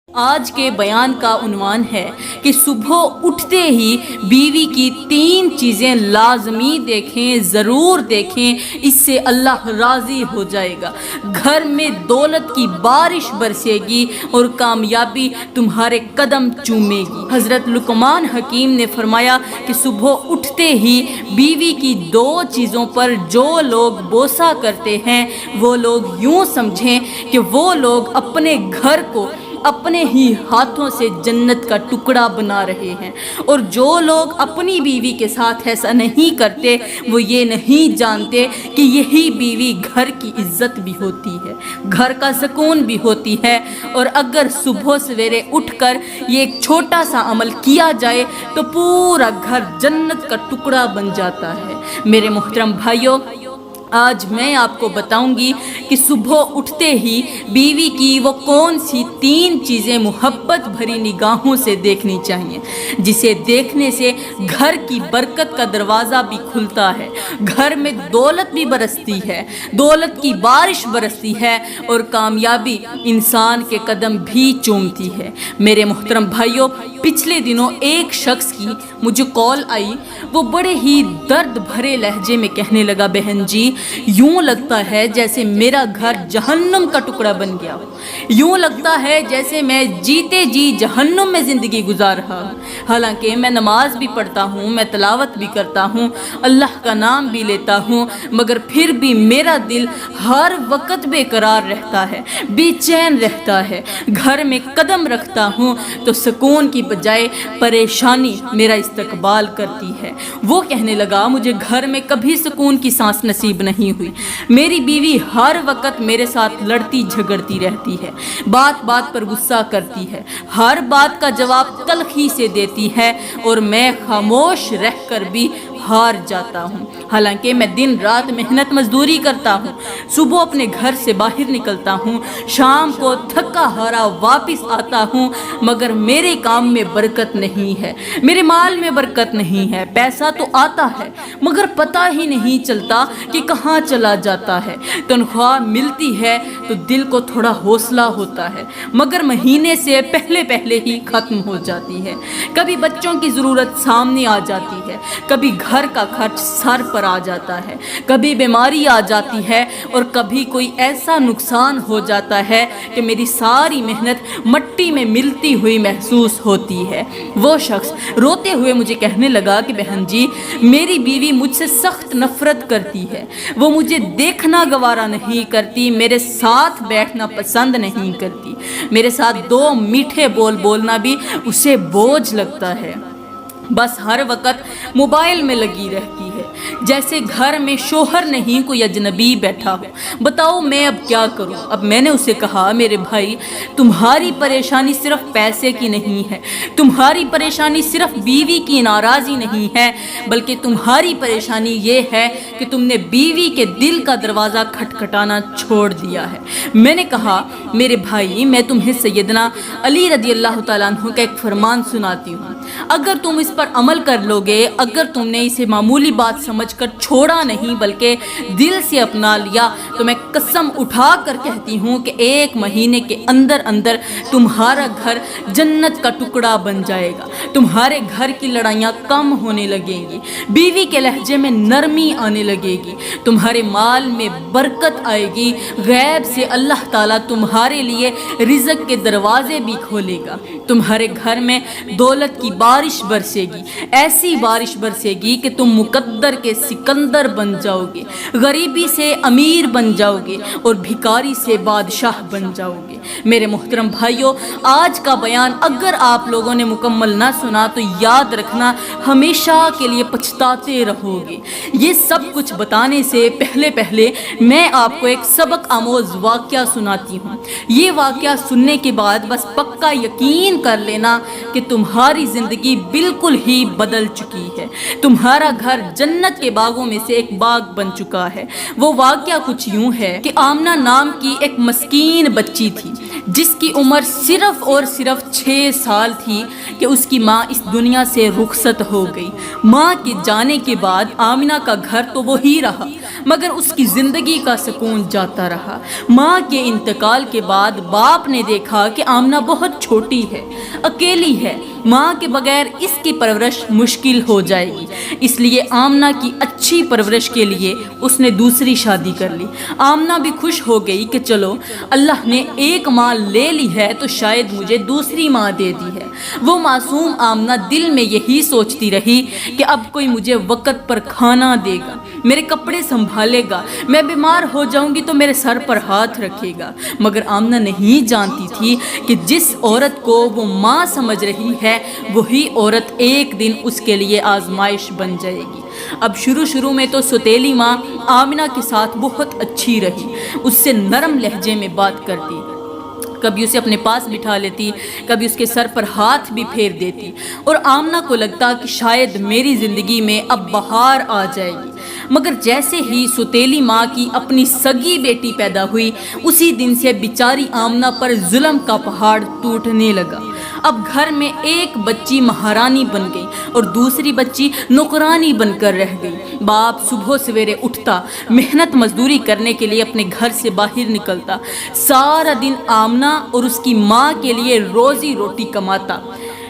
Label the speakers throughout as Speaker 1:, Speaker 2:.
Speaker 1: آج کے بیان کا عنوان ہے کہ صبح اٹھتے ہی بیوی کی 3 چیزیں لازمی دیکھیں، ضرور دیکھیں، اس سے اللہ راضی ہو جائے گا۔ گھر میں دولت کی بارش برسے گی اور کامیابی تمہارے قدم چومے گی۔ حضرت لقمان حکیم نے فرمایا کہ صبح اٹھتے ہی بیوی کی 2 چیزوں پر جو لوگ بوسہ کرتے ہیں وہ لوگ یوں سمجھیں کہ وہ لوگ اپنے گھر کو اپنے ہی ہاتھوں سے جنت کا ٹکڑا بنا رہے ہیں، اور جو لوگ اپنی بیوی کے ساتھ ایسا نہیں کرتے وہ یہ نہیں جانتے کہ یہی بیوی گھر کی عزت بھی ہوتی ہے، گھر کا سکون بھی ہوتی ہے۔ اور اگر صبح سویرے اٹھ کر یہ ایک چھوٹا سا عمل کیا جائے تو پورا گھر جنت کا ٹکڑا بن جاتا ہے۔ میرے محترم بھائیوں، آج میں آپ کو بتاؤں گی کہ صبح اٹھتے ہی بیوی کی وہ کون سی 3 چیزیں محبت بھری نگاہوں سے دیکھنی چاہیے، جسے دیکھنے سے گھر کی برکت کا دروازہ بھی کھلتا ہے، گھر میں دولت بھی برستی ہے، دولت کی بارش برستی ہے، اور کامیابی انسان کے قدم بھی چومتی ہے۔ میرے محترم بھائیوں، پچھلے دنوں ایک شخص کی مجھے کال آئی، وہ بڑے ہی درد بھرے لہجے میں کہنے لگا، بہن جی یوں لگتا ہے جیسے میرا گھر جہنم کا ٹکڑا بن گیا ہو، یوں لگتا ہے جیسے میں جیتے جی جہنم میں زندگی گزار رہا ہوں۔ حالانکہ میں نماز بھی پڑھتا ہوں، میں تلاوت بھی کرتا ہوں، اللہ کا نام بھی لیتا ہوں، مگر پھر بھی میرا دل ہر وقت بے قرار رہتا ہے، بے چین رہتا ہے۔ گھر میں قدم رکھتا ہوں تو سکون کی بجائے پریشانی میرا استقبال کرتی ہے۔ وہ کہنے لگا، مجھے گھر میں کبھی سکون کی سانس نصیب نہیں ہوئی، میری بیوی ہر وقت میرے ساتھ لڑتی جھگڑتی رہتی ہے، بات بات پر غصہ کرتی ہے، ہر بات کا جواب تلخی سے دیتی ہے، اور میں خاموش رہ کر بھی ہار جاتا ہوں۔ حالانکہ میں دن رات محنت مزدوری کرتا ہوں، صبح اپنے گھر سے باہر نکلتا ہوں، شام کو تھکا ہارا واپس آتا ہوں، مگر میرے کام میں برکت نہیں ہے، میرے مال میں برکت نہیں ہے، پیسہ تو آتا ہے مگر پتہ ہی نہیں چلتا کہ کہاں چلا جاتا ہے۔ تنخواہ ملتی ہے تو دل کو تھوڑا حوصلہ ہوتا ہے، مگر مہینے سے پہلے ہی ختم ہو جاتی ہے۔ کبھی بچوں کی ضرورت سامنے آ جاتی ہے، کبھی گھر کا خرچ سر پر آ جاتا ہے، کبھی بیماری آ جاتی ہے، اور کبھی کوئی ایسا نقصان ہو جاتا ہے کہ میری ساری محنت مٹی میں ملتی ہوئی محسوس ہوتی ہے۔ وہ شخص روتے ہوئے مجھے کہنے لگا کہ بہن جی میری بیوی مجھ سے سخت نفرت کرتی ہے، وہ مجھے دیکھنا گوارا نہیں کرتی، میرے ساتھ بیٹھنا پسند نہیں کرتی، میرے ساتھ 2 میٹھے بول بولنا بھی اسے بوجھ لگتا ہے، بس ہر وقت موبائل میں لگی رہتی ہے، جیسے گھر میں شوہر نہیں کوئی اجنبی بیٹھا ہو۔ بتاؤ میں اب کیا کروں؟ اب میں نے اسے کہا، میرے بھائی تمہاری پریشانی صرف پیسے کی نہیں ہے، تمہاری پریشانی صرف بیوی کی ناراضی نہیں ہے، بلکہ تمہاری پریشانی یہ ہے کہ تم نے بیوی کے دل کا دروازہ کھٹکھٹانا چھوڑ دیا ہے۔ میں نے کہا، میرے بھائی میں تمہیں سیدنا علی رضی اللہ تعالیٰ عنہ کا ایک فرمان سناتی ہوں، اگر تم اس پر عمل کر لو گے، اگر تم نے اسے معمولی بات سمجھ کر چھوڑا نہیں بلکہ دل سے اپنا لیا، تو میں قسم اٹھا کر کہتی ہوں کہ 1 مہینے کے اندر تمہارا گھر جنت کا ٹکڑا بن جائے گا، تمہارے گھر کی لڑائیاں کم ہونے لگیں گی، بیوی کے لہجے میں نرمی آنے لگے گی، تمہارے مال میں برکت آئے گی، غیب سے اللہ تعالیٰ تمہارے لیے رزق کے دروازے بھی کھولے گا، تمہارے گھر میں دولت کی بارش برسے گی، ایسی بارش برسے گی کہ تم مقدر کے سکندر بن جاؤ گے، غریبی سے امیر بن جاؤ گے، اور بھکاری سے بادشاہ بن جاؤ گے۔ میرے محترم بھائیوں، آج کا بیان اگر آپ لوگوں نے مکمل نہ سنا تو یاد رکھنا ہمیشہ کے لیے پچھتاتے رہو گے۔ یہ سب کچھ بتانے سے پہلے میں آپ کو ایک سبق آموز واقعہ سناتی ہوں۔ یہ واقعہ سننے کے بعد بس پکا یقین کر لینا کہ تمہاری زندگی بالکل ہی بدل چکی ہے، تمہارا گھر جنت کے باغوں میں سے ایک باغ بن چکا ہے۔ وہ واقعہ کچھ یوں ہے کہ آمنہ نام کی ایک مسکین بچی تھی، جس کی عمر صرف اور صرف 6 سال تھی کہ اس کی ماں اس دنیا سے رخصت ہو گئی۔ ماں کے جانے کے بعد آمنہ کا گھر تو وہی رہا، مگر اس کی زندگی کا سکون جاتا رہا۔ ماں کے انتقال کے بعد باپ نے دیکھا کہ آمنہ بہت چھوٹی ہے، اکیلی ہے، ماں کے بغیر اس کی پرورش مشکل ہو جائے گی، اس لیے آمنہ کی اچھی پرورش کے لیے اس نے دوسری شادی کر لی۔ آمنہ بھی خوش ہو گئی کہ چلو اللہ نے ایک ماں لے لی ہے تو شاید مجھے دوسری ماں دے دی ہے۔ وہ معصوم آمنہ دل میں یہی سوچتی رہی کہ اب کوئی مجھے وقت پر کھانا دے گا، میرے کپڑے سنبھالے گا، میں بیمار ہو جاؤں گی تو میرے سر پر ہاتھ رکھے گا۔ مگر آمنہ نہیں جانتی تھی کہ جس عورت کو وہ ماں سمجھ رہی ہے وہی عورت ایک دن اس کے لیے آزمائش بن جائے گی۔ اب شروع میں تو سوتیلی ماں آمنہ کے ساتھ بہت اچھی رہی، اس سے نرم لہجے میں بات کرتی، کبھی اسے اپنے پاس بٹھا لیتی، کبھی اس کے سر پر ہاتھ بھی پھیر دیتی، اور آمنہ کو لگتا کہ شاید میری زندگی میں اب بہار آ جائے گی۔ مگر جیسے ہی سوتیلی ماں کی اپنی سگی بیٹی پیدا ہوئی، اسی دن سے بیچاری آمنہ پر ظلم کا پہاڑ ٹوٹنے لگا۔ اب گھر میں ایک بچی مہارانی بن گئی اور دوسری بچی نوکرانی بن کر رہ گئی۔ باپ صبح سویرے اٹھتا، محنت مزدوری کرنے کے لیے اپنے گھر سے باہر نکلتا، سارا دن آمنہ اور اس کی ماں کے لیے روزی روٹی کماتا،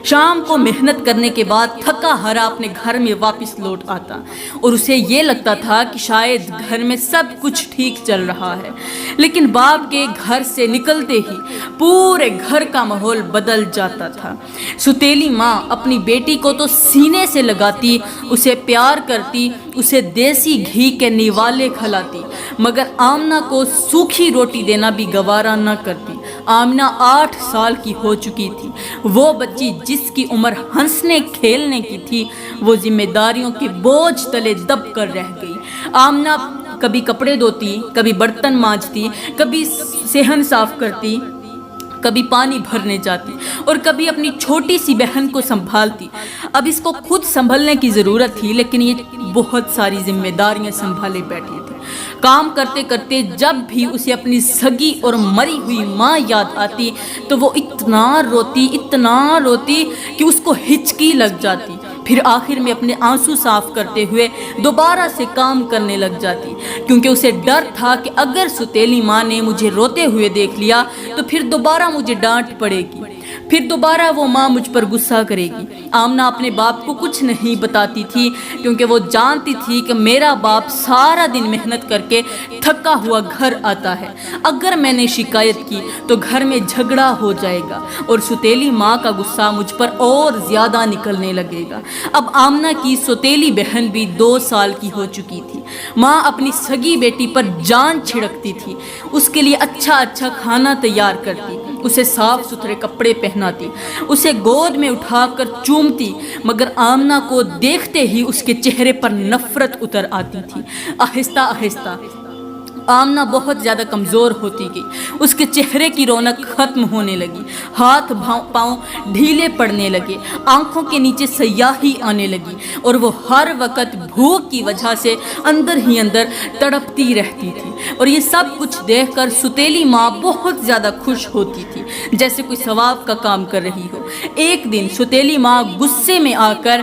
Speaker 1: شام کو محنت کرنے کے بعد تھکا ہارا اپنے گھر میں واپس لوٹ آتا، اور اسے یہ لگتا تھا کہ شاید گھر میں سب کچھ ٹھیک چل رہا ہے۔ لیکن باپ کے گھر سے نکلتے ہی پورے گھر کا ماحول بدل جاتا تھا۔ سوتیلی ماں اپنی بیٹی کو تو سینے سے لگاتی، اسے پیار کرتی، اسے دیسی گھی کے نیوالے کھلاتی، مگر آمنہ کو سوکھی روٹی دینا بھی گوارا نہ کرتی۔ آمنہ 8 سال کی ہو چکی تھی، وہ بچی جس کی عمر ہنسنے کھیلنے کی تھی وہ ذمہ داریوں کے بوجھ تلے دب کر رہ گئی۔ آمنہ کبھی کپڑے دھوتی، کبھی برتن مانجتی، کبھی صحن صاف کرتی، کبھی پانی بھرنے جاتی، اور کبھی اپنی چھوٹی سی بہن کو سنبھالتی۔ اب اس کو خود سنبھلنے کی ضرورت تھی، لیکن یہ بہت ساری ذمہ داریاں سنبھالے بیٹھی تھی۔ کام کرتے کرتے جب بھی اسے اپنی سگی اور مری ہوئی ماں یاد آتی تو وہ اتنا روتی کہ اس کو ہچکی لگ جاتی، پھر آخر میں اپنے آنسو صاف کرتے ہوئے دوبارہ سے کام کرنے لگ جاتی، کیونکہ اسے ڈر تھا کہ اگر سوتیلی ماں نے مجھے روتے ہوئے دیکھ لیا تو پھر دوبارہ مجھے ڈانٹ پڑے گی، پھر دوبارہ وہ ماں مجھ پر غصہ کرے گی۔ آمنہ اپنے باپ کو کچھ نہیں بتاتی تھی، کیونکہ وہ جانتی تھی کہ میرا باپ سارا دن محنت کر کے تھکا ہوا گھر آتا ہے، اگر میں نے شکایت کی تو گھر میں جھگڑا ہو جائے گا اور سوتیلی ماں کا غصہ مجھ پر اور زیادہ نکلنے لگے گا۔ اب آمنہ کی سوتیلی بہن بھی 2 سال کی ہو چکی تھی۔ ماں اپنی سگی بیٹی پر جان چھڑکتی تھی، اس کے لیے اچھا کھانا تیار کرتی، اسے صاف ستھرے کپڑے پہناتی، اسے گود میں اٹھا کر چومتی، مگر آمنہ کو دیکھتے ہی اس کے چہرے پر نفرت اتر آتی تھی۔ آہستہ آہستہ آمنہ بہت زیادہ کمزور ہوتی گئی، اس کے چہرے کی رونق ختم ہونے لگی، ہاتھ پاؤں ڈھیلے پڑنے لگے، آنکھوں کے نیچے سیاہی آنے لگی، اور وہ ہر وقت بھوک کی وجہ سے اندر ہی اندر تڑپتی رہتی تھی۔ اور یہ سب کچھ دیکھ کر سوتیلی ماں بہت زیادہ خوش ہوتی تھی، جیسے کوئی ثواب کا کام کر رہی ہو۔ ایک دن سوتیلی ماں غصے میں آ کر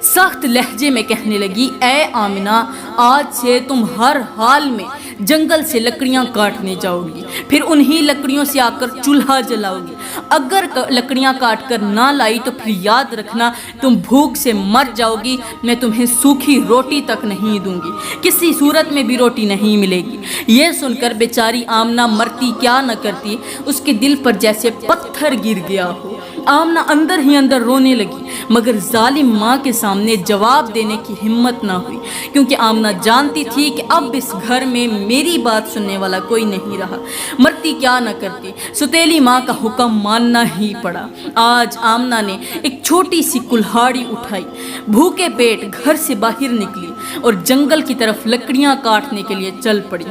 Speaker 1: سخت لہجے میں کہنے لگی، اے آمنہ، آج سے تم ہر حال میں جنگل سے لکڑیاں کاٹنے جاؤ گی، پھر انہی لکڑیوں سے آ کر چولہا جلاؤ گی، اگر لکڑیاں کاٹ کر نہ لائی تو پھر یاد رکھنا تم بھوک سے مر جاؤ گی، میں تمہیں سوکھی روٹی تک نہیں دوں گی، کسی صورت میں بھی روٹی نہیں ملے گی۔ یہ سن کر بیچاری آمنہ مرتی کیا نہ کرتی، اس کے دل پر جیسے پتھر گر گیا ہو۔ آمنہ اندر ہی اندر رونے لگی، مگر ظالم ماں کے سامنے جواب دینے کی ہمت نہ ہوئی، کیونکہ آمنہ جانتی تھی کہ اب اس گھر میں میری بات سننے والا کوئی نہیں رہا۔ مرتی کیا نہ کرتی، سوتیلی ماں کا حکم ماننا ہی پڑا۔ آج آمنہ نے ایک چھوٹی سی کلہاڑی اٹھائی، بھوکے پیٹ گھر سے باہر نکلی اور جنگل کی طرف لکڑیاں کاٹنے کے لیے چل پڑی۔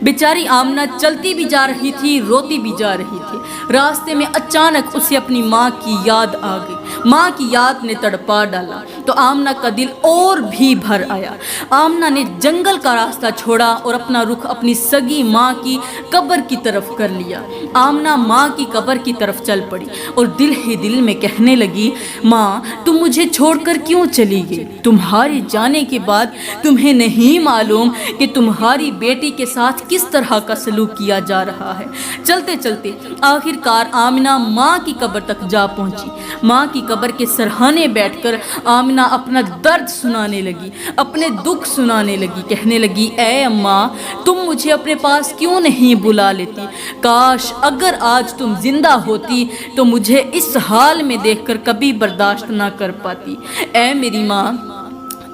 Speaker 1: بیچاری آمنہ چلتی بھی جا رہی تھی، روتی بھی جا رہی تھی۔ راستے میں اچانک اسے اپنی ماں کی یاد آ گئی۔ ماں کی یاد نے تڑپا ڈالا تو آمنہ کا دل اور بھی بھر آیا۔ آمنہ نے جنگل کا راستہ چھوڑا اور اپنا رخ اپنی سگی ماں کی قبر کی طرف کر لیا۔ آمنہ ماں کی قبر کی طرف چل پڑی اور دل ہی دل میں کہنے لگی، ماں تم مجھے چھوڑ کر کیوں چلی گئی؟ تمہارے جانے کے بعد تمہیں نہیں معلوم کہ تمہاری بیٹی کے ساتھ کس طرح کا سلوک کیا جا رہا ہے۔ چلتے چلتے آخر کار آمنہ ماں کی قبر تک جا پہنچی۔ ماں کی قبر کے سرہانے بیٹھ کر آمنہ اپنا درد سنانے لگی، اپنے دکھ سنانے لگی، کہنے لگی، اے اماں تم مجھے اپنے پاس کیوں نہیں بلا لیتی؟ کاش اگر آج تم زندہ ہوتی تو مجھے اس حال میں دیکھ کر کبھی برداشت نہ کر پاتی۔ اے میری ماں،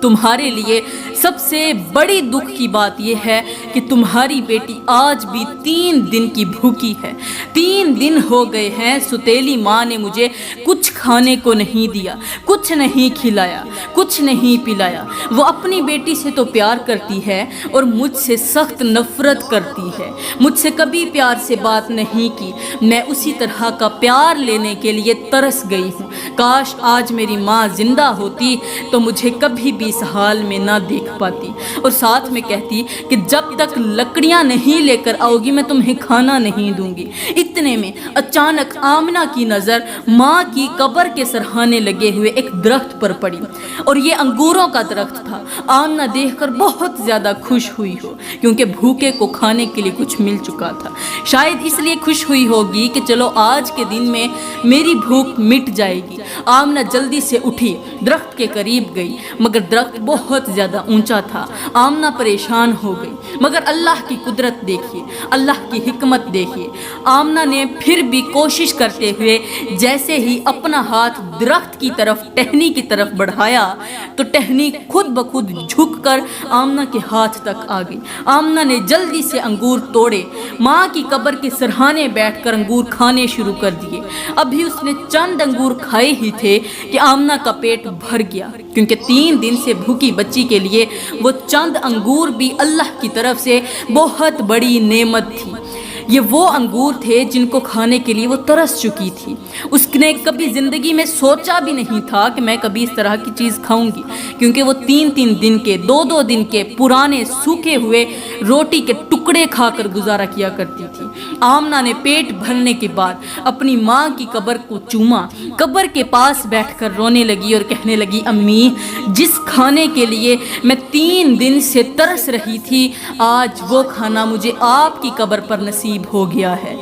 Speaker 1: تمہارے لیے سب سے بڑی دکھ کی بات یہ ہے کہ تمہاری بیٹی آج بھی 3 دن کی بھوکی ہے۔ 3 دن ہو گئے ہیں ستیلی ماں نے مجھے کچھ کھانے کو نہیں دیا، کچھ نہیں کھلایا، کچھ نہیں پلایا۔ وہ اپنی بیٹی سے تو پیار کرتی ہے اور مجھ سے سخت نفرت کرتی ہے۔ مجھ سے کبھی پیار سے بات نہیں کی۔ میں اسی طرح کا پیار لینے کے لیے ترس گئی ہوں۔ کاش آج میری ماں زندہ ہوتی تو مجھے کبھی بھی اس حال میں نہ دیکھ پاتی، اور ساتھ میں کہتی کہ جب تک لکڑیاں نہیں لے کر آؤ گی میں تمہیں کھانا نہیں دوں گی۔ اتنے میں اچانک آمنہ کی نظر ماں کی قبر کے سرہانے لگے ہوئے ایک درخت پر پڑی، اور یہ انگوروں کا درخت تھا۔ آمنہ دیکھ کر بہت زیادہ خوش ہوئی ہو، کیونکہ بھوکے کو کھانے کے لیے کچھ مل چکا تھا۔ شاید اس لیے خوش ہوئی ہوگی کہ چلو آج کے دن میں میری بھوک مٹ جائے گی۔ آمنہ جلدی سے اٹھی، درخت کے قریب گئی، مگر درخت بہت زیادہ اونچا تھا۔ آمنہ پریشان ہو گئی، مگر اللہ کی قدرت دیکھیے، اللہ کی حکمت دیکھیے۔ آمنہ نے پھر بھی کوشش کرتے ہوئے جیسے ہی اپنا ہاتھ درخت کی طرف، ٹہنی کی طرف بڑھایا تو ٹہنی خود بخود جھک کر آمنہ کے ہاتھ تک آ گئی۔ آمنہ نے جلدی سے انگور توڑے، ماں کی قبر کے سرہانے بیٹھ کر انگور کھانے شروع کر دیے۔ ابھی اس نے چند انگور کھائے ہی تھے کہ آمنہ کا پیٹ بھر گیا، کیونکہ 3 دن سے بھوکی بچی کے لیے وہ چند انگور بھی اللہ کی طرف سے بہت بڑی نعمت تھی۔ یہ وہ انگور تھے جن کو کھانے کے لیے وہ ترس چکی تھی۔ اس نے کبھی زندگی میں سوچا بھی نہیں تھا کہ میں کبھی اس طرح کی چیز کھاؤں گی، کیونکہ وہ 3 دن کے 2 دن کے پرانے سوکھے ہوئے روٹی کے ٹکڑے کھا کر گزارا کیا کرتی تھی۔ آمنہ نے پیٹ بھرنے کے بعد اپنی ماں کی قبر کو چوما، قبر کے پاس بیٹھ کر رونے لگی اور کہنے لگی، امی جس کھانے کے لیے میں 3 دن سے ترس رہی تھی، آج وہ کھانا مجھے آپ کی قبر پر نصیب ہو گیا ہے۔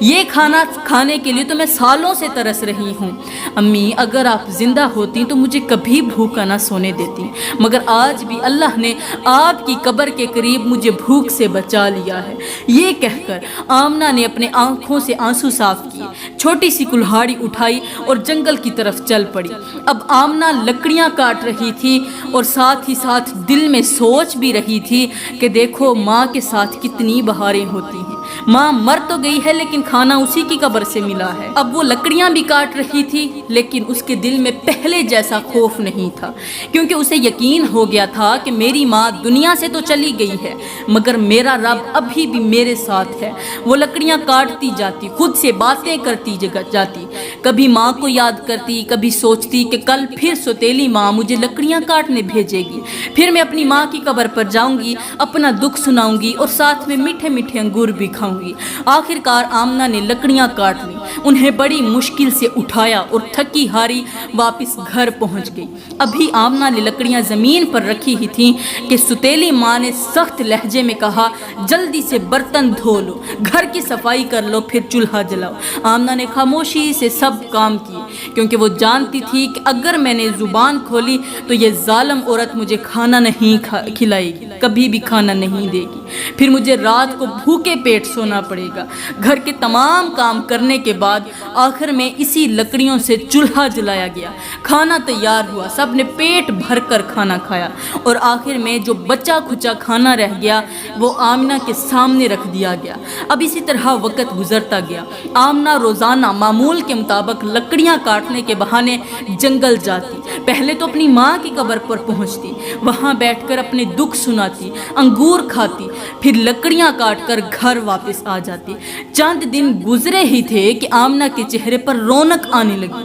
Speaker 1: یہ کھانا کھانے کے لیے تو میں سالوں سے ترس رہی ہوں۔ امی اگر آپ زندہ ہوتی تو مجھے کبھی بھوکا نہ سونے دیتی، مگر آج بھی اللہ نے آپ کی قبر کے قریب مجھے بھوک سے بچا لیا ہے۔ یہ کہہ کر آمنہ نے اپنے آنکھوں سے آنسو صاف کیے، چھوٹی سی کلہاڑی اٹھائی اور جنگل کی طرف چل پڑی۔ اب آمنہ لکڑیاں کاٹ رہی تھی اور ساتھ ہی ساتھ دل میں سوچ بھی رہی تھی کہ دیکھو ماں کے ساتھ کتنی بہاریں ہوتی ہیں۔ ماں مر تو گئی ہے لیکن کھانا اسی کی قبر سے ملا ہے۔ اب وہ لکڑیاں بھی کاٹ رہی تھی، لیکن اس کے دل میں پہلے جیسا خوف نہیں تھا، کیونکہ اسے یقین ہو گیا تھا کہ میری ماں دنیا سے تو چلی گئی ہے، مگر میرا رب ابھی بھی میرے ساتھ ہے۔ وہ لکڑیاں کاٹتی جاتی، خود سے باتیں کرتی جاتی، کبھی ماں کو یاد کرتی، کبھی سوچتی کہ کل پھر ستیلی ماں مجھے لکڑیاں کاٹنے بھیجے گی، پھر میں اپنی ماں کی قبر پر جاؤں گی، اپنا دکھ سناؤں گی اور ساتھ میں میٹھے میٹھے انگور بھی کھاؤں گی۔ آخر کار آمنہ نے لکڑیاں کاٹ لی، انہیں بڑی مشکل سے اٹھایا اور تھکی ہاری واپس گھر پہنچ گئی۔ ابھی آمنہ نے لکڑیاں زمین پر رکھی ہی تھیں کہ ستیلی ماں نے سخت لہجے میں کہا، جلدی سے برتن دھو لو، گھر کی صفائی کر لو، پھر چولہا جلاؤ۔ آمنہ نے خاموشی سے سب کام کیے، کیونکہ وہ جانتی تھی کہ اگر میں نے زبان کھولی تو یہ ظالم عورت مجھے کھانا نہیں کھلائے گی، کبھی بھی کھانا نہیں دے گی، پھر مجھے رات کو بھوکے پیٹ سونا پڑے گا۔ گھر کے تمام کام کرنے کے بعد آخر میں اسی لکڑیوں سے چولہا جلایا گیا، کھانا تیار ہوا، سب نے پیٹ بھر کر کھانا کھایا، اور آخر میں جو بچا کھچا کھانا رہ گیا وہ آمنہ کے سامنے رکھ دیا گیا۔ اب اسی طرح وقت گزرتا گیا۔ آمنہ روزانہ معمول کے مطابق لکڑیاں کاٹنے کے بہانے جنگل جاتی، پہلے تو اپنی ماں کی قبر پر پہنچتی، وہاں بیٹھ کر اپنے دکھ سناتی، انگور کھاتی، پھر لکڑیاں کاٹ کر گھر واپس آ جاتی۔ چند دن گزرے ہی تھے کہ آمنہ کے چہرے پر رونق آنے لگی،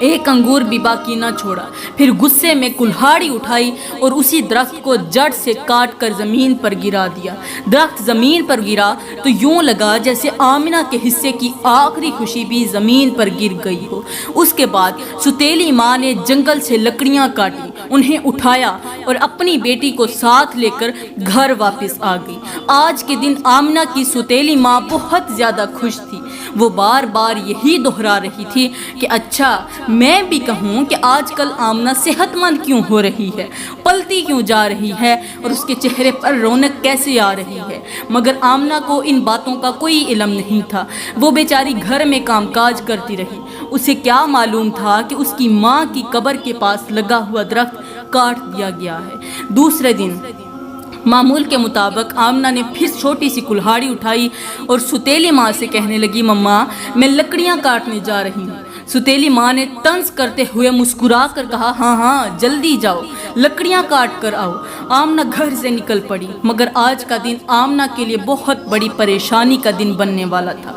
Speaker 1: ایک انگور بھی باقی نہ چھوڑا۔ پھر غصے میں کلہاڑی اٹھائی اور اسی درخت کو جڑ سے کاٹ کر زمین پر گرا دیا۔ درخت زمین پر گرا تو یوں لگا جیسے آمنہ کے حصے کی آخری خوشی بھی زمین پر گر گئی ہو۔ اس کے بعد ستیلی ماں نے جنگل سے لکڑیاں کاٹی، انہیں اٹھایا اور اپنی بیٹی کو ساتھ لے کر گھر واپس آ گئی۔ آج کے دن آمنہ کی ستیلی ماں بہت زیادہ خوش تھی۔ وہ بار بار یہی دہرا رہی تھی کہ اچھا میں بھی کہوں کہ آج کل آمنہ صحت مند کیوں ہو رہی ہے، پلتی کیوں جا رہی ہے اور اس کے چہرے پر رونق کیسے آ رہی ہے۔ مگر آمنہ کو ان باتوں کا کوئی علم نہیں تھا۔ وہ بیچاری گھر میں کام کاج کرتی رہی۔ اسے کیا معلوم تھا کہ اس کی ماں کی قبر کے پاس لگا ہوا درخت کاٹ دیا گیا ہے۔ دوسرے دن معمول کے مطابق آمنہ نے پھر چھوٹی سی کلہاڑی اٹھائی اور ستیلی ماں سے کہنے لگی، مما میں لکڑیاں کاٹنے جا رہی ہوں۔ ستیلی ماں نے طنز کرتے ہوئے مسکرا کر کہا، ہاں جلدی جاؤ، لکڑیاں کاٹ کر آؤ۔ آمنہ گھر سے نکل پڑی، مگر آج کا دن آمنہ کے لیے بہت بڑی پریشانی کا دن بننے والا تھا۔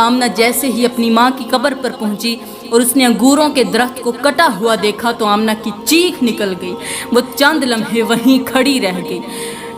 Speaker 1: آمنہ جیسے ہی اپنی ماں کی قبر پر پہنچی اور اس نے انگوروں کے درخت کو کٹا ہوا دیکھا تو آمنہ کی چیخ نکل گئی۔ وہ چند لمحے وہیں کھڑی رہ گئی،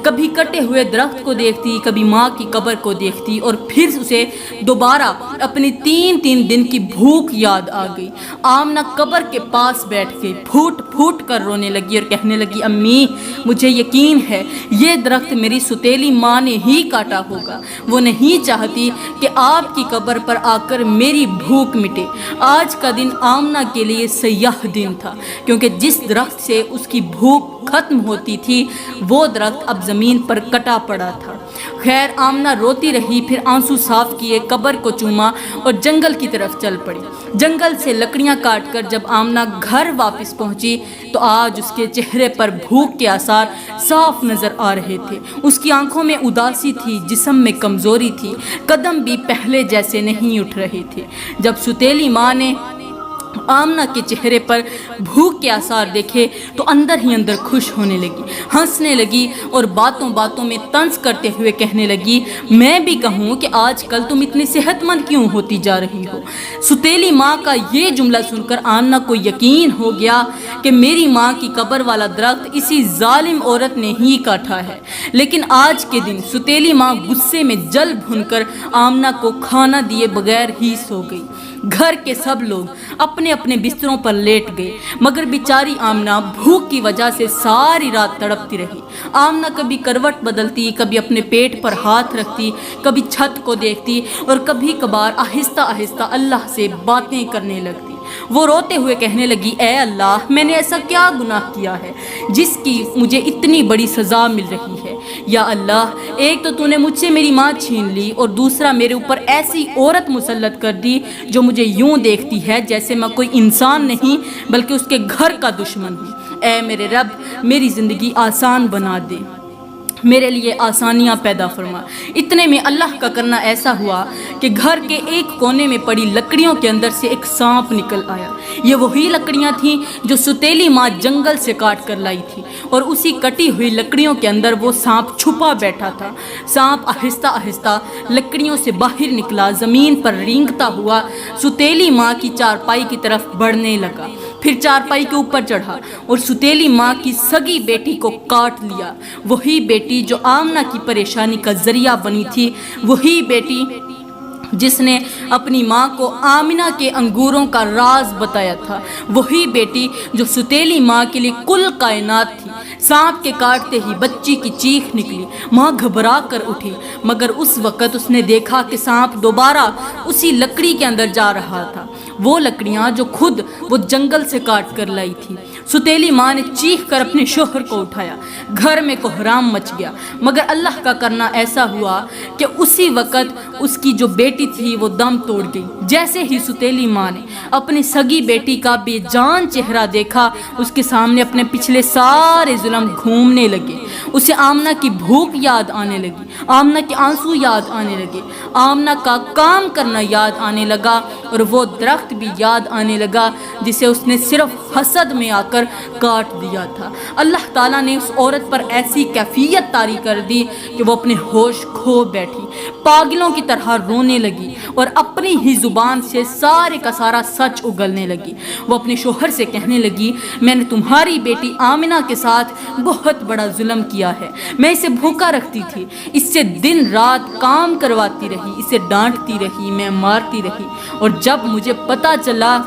Speaker 1: کبھی کٹے ہوئے درخت کو دیکھتی، کبھی ماں کی قبر کو دیکھتی، اور پھر اسے دوبارہ اپنی 3 دن کی بھوک یاد آ گئی۔ آمنہ قبر کے پاس بیٹھ گئی، پھوٹ پھوٹ کر رونے لگی اور کہنے لگی، امی مجھے یقین ہے یہ درخت میری ستیلی ماں نے ہی کاٹا ہوگا۔ وہ نہیں چاہتی کہ آپ کی قبر پر آ کر میری بھوک مٹے۔ آج کا دن آمنہ کے لیے سیاہ دن تھا، کیونکہ جس درخت سے اس کی بھوک ختم ہوتی تھی وہ درخت اب زمین پر کٹا پڑا تھا۔ خیر آمنہ روتی رہی، پھر آنسو صاف کیے، قبر کو چوما اور جنگل کی طرف چل پڑی۔ جنگل سے لکڑیاں کاٹ کر جب آمنہ گھر واپس پہنچی تو آج اس کے چہرے پر بھوک کے آثار صاف نظر آ رہے تھے۔ اس کی آنکھوں میں اداسی تھی، جسم میں کمزوری تھی، قدم بھی پہلے جیسے نہیں اٹھ رہے تھے۔ جب ستیلی ماں نے آمنہ کے چہرے پر بھوک کے آثار دیکھے تو اندر ہی اندر خوش ہونے لگی، ہنسنے لگی اور باتوں باتوں میں طنز کرتے ہوئے کہنے لگی، میں بھی کہوں کہ آج کل تم اتنی صحت مند کیوں ہوتی جا رہی ہو۔ ستیلی ماں کا یہ جملہ سن کر آمنہ کو یقین ہو گیا کہ میری ماں کی قبر والا درخت اسی ظالم عورت نے ہی کاٹا ہے۔ لیکن آج کے دن ستیلی ماں غصے میں جل بھن کر آمنہ کو کھانا دیے بغیر ہی سو گئی۔ گھر کے سب لوگ اپنے اپنے بستروں پر لیٹ گئے، مگر بیچاری آمنہ بھوک کی وجہ سے ساری رات تڑپتی رہی۔ آمنہ کبھی کروٹ بدلتی، کبھی اپنے پیٹ پر ہاتھ رکھتی، کبھی چھت کو دیکھتی اور کبھی کبھار آہستہ آہستہ اللہ سے باتیں کرنے لگتی۔ وہ روتے ہوئے کہنے لگی، اے اللہ میں نے ایسا کیا گناہ کیا ہے جس کی مجھے اتنی بڑی سزا مل رہی ہے؟ یا اللہ، ایک تو نے مجھ سے میری ماں چھین لی اور دوسرا میرے اوپر ایسی عورت مسلط کر دی جو مجھے یوں دیکھتی ہے جیسے میں کوئی انسان نہیں بلکہ اس کے گھر کا دشمن ہوں۔ اے میرے رب، میری زندگی آسان بنا دے، میرے لیے آسانیاں پیدا فرما۔ اتنے میں اللہ کا کرنا ایسا ہوا کہ گھر کے ایک کونے میں پڑی لکڑیوں کے اندر سے ایک سانپ نکل آیا۔ یہ وہی لکڑیاں تھیں جو ستیلی ماں جنگل سے کاٹ کر لائی تھی، اور اسی کٹی ہوئی لکڑیوں کے اندر وہ سانپ چھپا بیٹھا تھا۔ سانپ آہستہ آہستہ لکڑیوں سے باہر نکلا، زمین پر رینگتا ہوا ستیلی ماں کی چارپائی کی طرف بڑھنے لگا، پھر چارپائی کے اوپر چڑھا اور ستیلی ماں کی سگی بیٹی کو کاٹ لیا۔ وہی بیٹی جو آمنہ کی پریشانی کا ذریعہ بنی تھی، وہی بیٹی جس نے اپنی ماں کو آمنہ کے انگوروں کا راز بتایا تھا، وہی بیٹی جو ستیلی ماں کے لیے کل کائنات تھی۔ سانپ کے کاٹتے ہی بچی کی چیخ نکلی، ماں گھبرا کر اٹھی، مگر اس وقت اس نے دیکھا کہ سانپ دوبارہ اسی لکڑی کے اندر جا رہا تھا، وہ لکڑیاں جو خود وہ جنگل سے کاٹ کر لائی تھی۔ ستیلی ماں نے چیخ کر اپنے شوہر کو اٹھایا، گھر میں کوہرام مچ گیا، مگر اللہ کا کرنا ایسا ہوا کہ اسی وقت اس کی جو بیٹی تھی وہ دم توڑ گئی۔ جیسے ہی ستیلی ماں نے اپنی سگی بیٹی کا بے جان چہرہ دیکھا، اس کے سامنے اپنے پچھلے سارے ظلم گھومنے لگے۔ اسے آمنہ کی بھوک یاد آنے لگی، آمنہ کے آنسو یاد آنے لگے، آمنہ کا کام کرنا یاد آنے لگا، اور وہ درخت بھی یاد آنے لگا جسے اس نے صرف حسد میں آ کر کر کاٹ دیا تھا۔ اللہ تعالیٰ نے اس عورت پر ایسی کیفیت طاری کر دی کہ وہ اپنے ہوش کھو بیٹھی، پاگلوں کی طرح رونے لگی اور اپنی ہی زبان سے سارے کا سارا سچ اگلنے لگی۔ وہ اپنے شوہر سے کہنے لگی، میں نے تمہاری بیٹی آمنہ کے ساتھ بہت بڑا ظلم کیا ہے، میں اسے بھوکا رکھتی تھی، اس سے دن رات کام کرواتی رہی، اسے ڈانٹتی رہی، میں مارتی رہی، اور جب مجھے پتہ چلا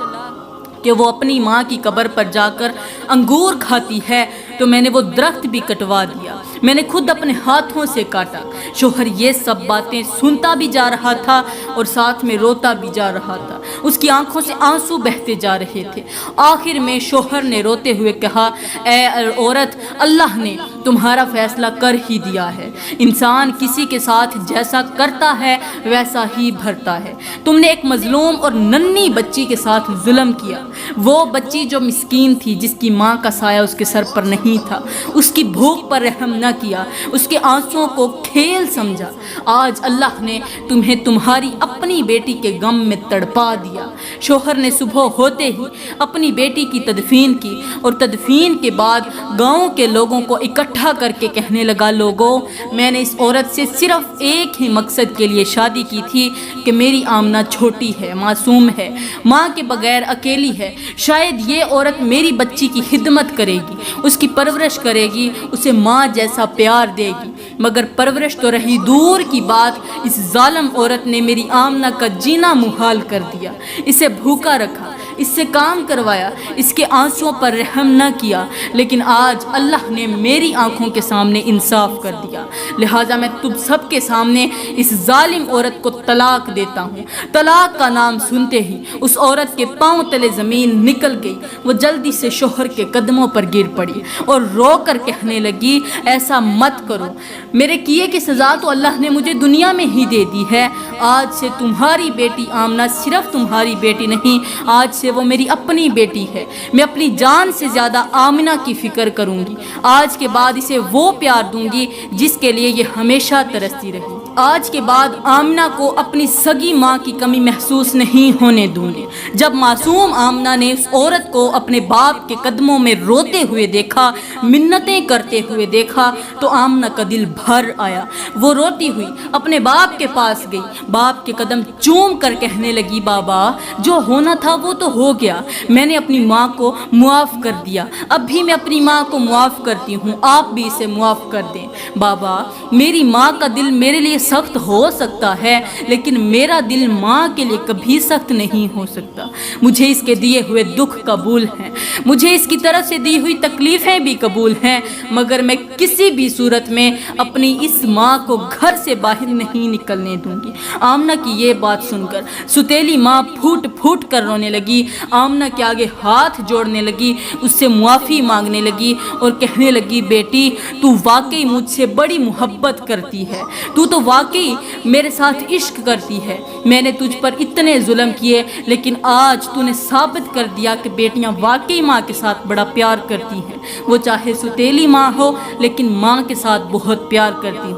Speaker 1: کہ وہ اپنی ماں کی قبر پر جا کر انگور کھاتی ہے تو میں نے وہ درخت بھی کٹوا دیا، میں نے خود اپنے ہاتھوں سے کاٹا۔ شوہر یہ سب باتیں سنتا بھی جا رہا تھا اور ساتھ میں روتا بھی جا رہا تھا، اس کی آنکھوں سے آنسو بہتے جا رہے تھے۔ آخر میں شوہر نے روتے ہوئے کہا، اے عورت، اللہ نے تمہارا فیصلہ کر ہی دیا ہے، انسان کسی کے ساتھ جیسا کرتا ہے ویسا ہی بھرتا ہے۔ تم نے ایک مظلوم اور ننھی بچی کے ساتھ ظلم کیا، وہ بچی جو مسکین تھی، جس کی ماں کا سایہ اس کے سر پر نہیں تھا، اس کی بھوک پر رحم نہ کیا، اس کے آنسوؤں کو کھیل سمجھا۔ آج اللہ نے تمہیں تمہاری اپنی بیٹی کے غم میں تڑپا دیا۔ شوہر نے صبح ہوتے ہی اپنی بیٹی کی تدفین کی اور تدفین کے بعد گاؤں کے لوگوں کو اکٹھا کر کے کہنے لگا، لوگوں، میں نے اس عورت سے صرف ایک ہی مقصد کے لیے شادی کی تھی کہ میری آمنہ چھوٹی ہے، معصوم ہے، ماں کے بغیر اکیلی ہے، شاید یہ عورت میری بچی کی خدمت کرے گی، اس کی پرورش کرے گی، اسے ماں جیسا پیار دے گی، مگر پرورش تو رہی دور کی بات، اس ظالم عورت نے میری آمنہ کا جینا محال کر دیا، اسے بھوکا رکھا، اس سے کام کروایا، اس کے آنسوؤں پر رحم نہ کیا، لیکن آج اللہ نے میری آنکھوں کے سامنے انصاف کر دیا، لہٰذا میں تم سب کے سامنے اس ظالم عورت کو طلاق دیتا ہوں۔ طلاق کا نام سنتے ہی اس عورت کے پاؤں تلے زمین نکل گئی، وہ جلدی سے شوہر کے قدموں پر گر پڑی اور رو کر کہنے لگی، ایسا مت کرو، میرے کیے کی سزا تو اللہ نے مجھے دنیا میں ہی دے دی ہے، آج سے تمہاری بیٹی آمنہ صرف تمہاری بیٹی نہیں، آج سے وہ میری اپنی بیٹی ہے، میں اپنی جان سے زیادہ آمنہ کی فکر کروں گی، آج کے بعد اسے وہ پیار دوں گی جس کے لیے یہ ہمیشہ ترستی رہی، آج کے بعد آمنہ کو اپنی سگی ماں کی کمی محسوس نہیں ہونے دوں گی۔ جب معصوم آمنہ نے اس عورت کو اپنے باپ کے قدموں میں روتے ہوئے دیکھا، منتیں کرتے ہوئے دیکھا، تو آمنہ کا دل بھر آیا، وہ روتی ہوئی اپنے باپ کے پاس گئی، باپ کے قدم چوم کر کہنے لگی، بابا، جو ہونا تھا وہ تو ہو گیا، میں نے اپنی ماں کو معاف کر دیا، اب بھی میں اپنی ماں کو معاف کرتی ہوں، آپ بھی اسے معاف کر دیں۔ بابا، میری ماں کا دل میرے لیے سخت ہو سکتا ہے، لیکن میرا دل ماں کے لیے کبھی سخت نہیں ہو سکتا، مجھے اس کے دیے ہوئے دکھ قبول ہیں، مجھے اس کی طرف سے دی ہوئی تکلیفیں بھی قبول ہیں، مگر میں کسی بھی صورت میں اپنی اس ماں کو گھر سے باہر نہیں نکلنے دوں گی۔ آمنہ کی یہ بات سن کر ستیلی ماں پھوٹ پھوٹ کر رونے لگی، آمنہ کے آگے ہاتھ جوڑنے لگی، اس سے معافی مانگنے لگی اور کہنے لگی، بیٹی، تو واقعی مجھ سے بڑی محبت کرتی ہے، تو واقعی میرے ساتھ عشق کرتی ہے، میں نے تجھ پر اتنے ظلم کیے، لیکن آج تو نے ثابت کر دیا کہ بیٹیاں واقعی ماں کے ساتھ بڑا پیار کرتی ہیں، وہ چاہے ستیلی ماں ہو لیکن ماں کے ساتھ بہت پیار کرتی ہوں۔